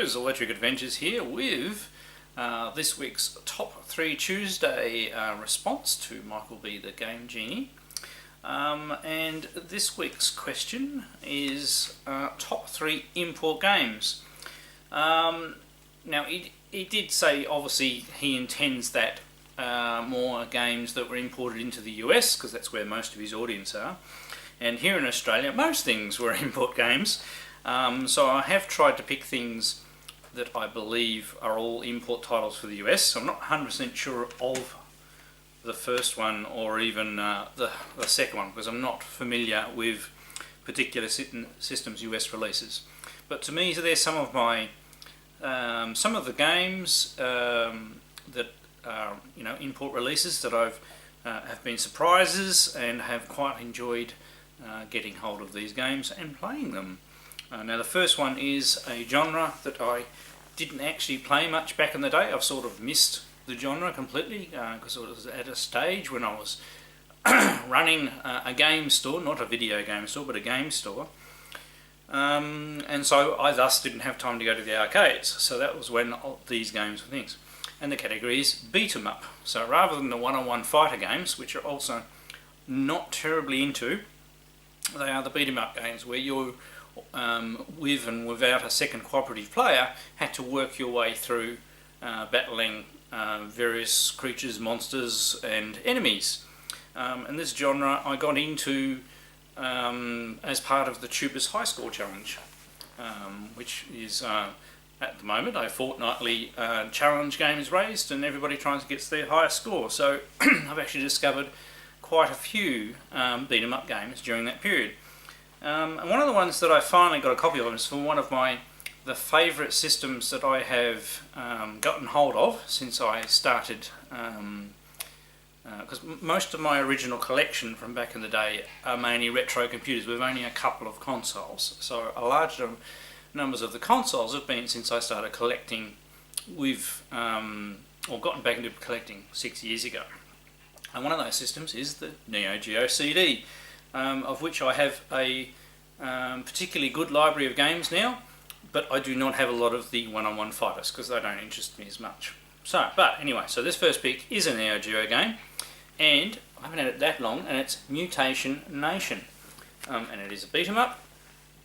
Joe's Electric Adventures here with this week's Top 3 Tuesday response to MichaelBTheGameGenie. And this week's question is top 3 import games. Now, he did say, obviously, he intends that more games that were imported into the US, because that's where most of his audience are. And here in Australia, most things were import games. So I have tried to pick things that I believe are all import titles for the US. So I'm not 100% sure of the first one or even the second one, because I'm not familiar with particular systems US releases. But to me, there's some of my some of the games that are import releases that I've have been surprises and have quite enjoyed getting hold of these games and playing them. Now the first one is a genre that I didn't actually play much back in the day. I've sort of missed the genre completely because it was at a stage when I was running a game store, not a video game store, but a game store. And so I thus didn't have time to go to the arcades. So that was when these games were things. And the category is beat 'em up. So rather than the one-on-one fighter games, which are also not terribly into, they are the beat 'em up games where you're with and without a second cooperative player had to work your way through battling various creatures, monsters and enemies. And this genre I got into as part of the Tubers High Score Challenge, which is at the moment a fortnightly challenge game is raised and everybody tries to get their highest score. So I've actually discovered quite a few beat 'em up games during that period. And one of the ones that I finally got a copy of is from one of the favourite systems that I have gotten hold of since I started, because most of my original collection from back in the day are mainly retro computers with only a couple of consoles. So a large numbers of the consoles have been since I started collecting with, or gotten back into collecting 6 years ago. And one of those systems is the Neo Geo CD, of which I have a particularly good library of games now, but I do not have a lot of the one-on-one fighters because they don't interest me as much. So, but anyway, so this first pick is a Neo Geo game, and I haven't had it that long, and it's Mutation Nation. And it is a beat 'em up,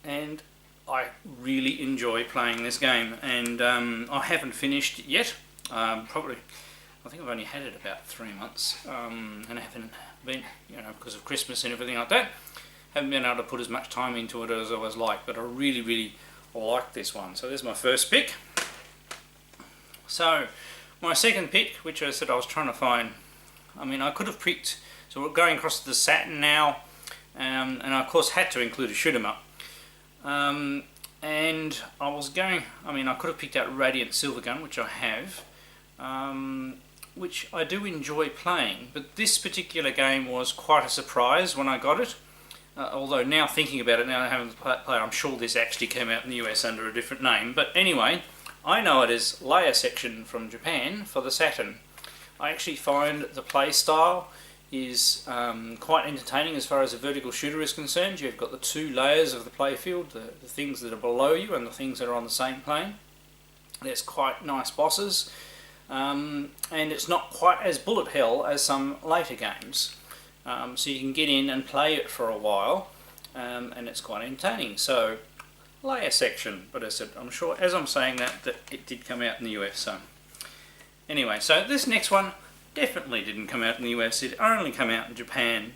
and I really enjoy playing this game, and I haven't finished it yet. I think I've only had it about 3 months, and I haven't been, because of Christmas and everything like that, haven't been able to put as much time into it as I was like, but I really, really like this one. So there's my first pick. So my second pick, which I said I was trying to find, I could have picked, so we're going across to the Saturn now, and I of course had to include a shoot 'em up. And I was going, I could have picked out Radiant Silvergun, which I have, which I do enjoy playing, but this particular game was quite a surprise when I got it. Although now thinking about it, now I haven't played, I'm sure this actually came out in the US under a different name. But anyway, I know it as Layer Section from Japan for the Saturn. I actually find the play style is quite entertaining as far as a vertical shooter is concerned. You've got the 2 layers of the playfield, the things that are below you and the things that are on the same plane. There's quite nice bosses. And it's not quite as bullet hell as some later games. So you can get in and play it for a while, and it's quite entertaining. So, Layer Section, but as I said, I'm sure as I'm saying that it did come out in the US. So, anyway, so this next one definitely didn't come out in the US, it only came out in Japan.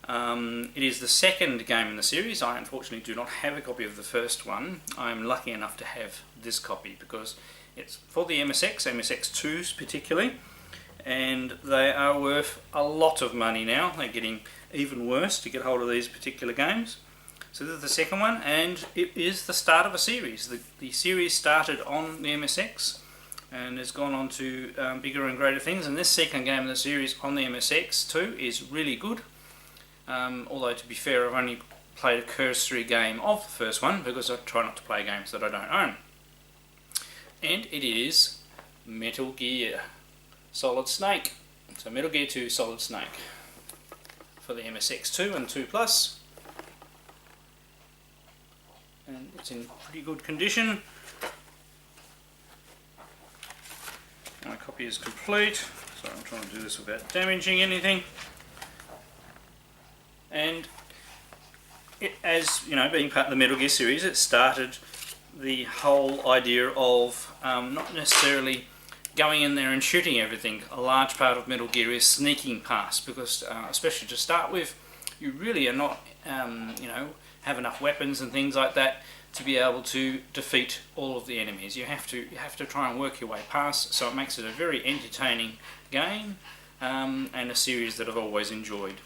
It is the second game in the series. I unfortunately do not have a copy of the first one. I'm lucky enough to have this copy because it's for the MSX, MSX2s particularly, and they are worth a lot of money now. They're getting even worse to get hold of these particular games. So this is the second one, and it is the start of a series. The series started on the MSX and has gone on to bigger and greater things, and this second game in the series on the MSX2 is really good. Although to be fair, I've only played a cursory game of the first one because I try not to play games that I don't own. And it is Metal Gear Solid Snake. So Metal Gear 2 Solid Snake for the MSX2 and 2 Plus. And it's in pretty good condition. copy is complete. So I'm trying to do this without damaging anything. And it, as you know, being part of the Metal Gear series, it started the whole idea of not necessarily going in there and shooting everything. A large part of Metal Gear is sneaking past, because especially to start with, you really are not, you know, have enough weapons and things like that to be able to defeat all of the enemies. You have to try and work your way past. So it makes it a very entertaining game, and a series that I've always enjoyed.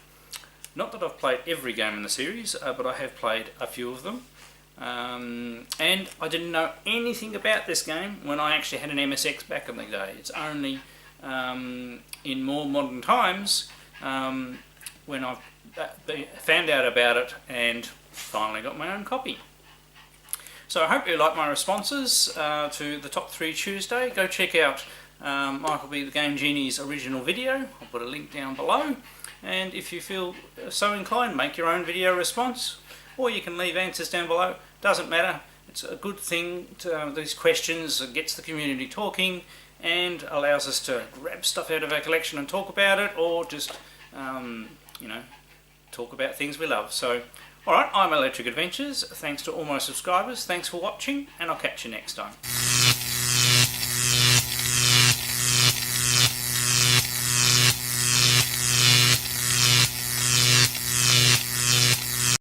Not that I've played every game in the series, but I have played a few of them. And I didn't know anything about this game when I actually had an MSX back in the day. It's only in more modern times when I've found out about it and finally got my own copy. So I hope you like my responses to the Top 3 Tuesday. Go check out MichaelBTheGameGenie's original video. I'll put a link down below. And if you feel so inclined, make your own video response, or you can leave answers down below. Doesn't matter. It's a good thing to, these questions. It gets the community talking and allows us to grab stuff out of our collection and talk about it, or just you know, talk about things we love. So alright, I'm Electric Adventures. Thanks to all my subscribers. Thanks for watching, and I'll catch you next time.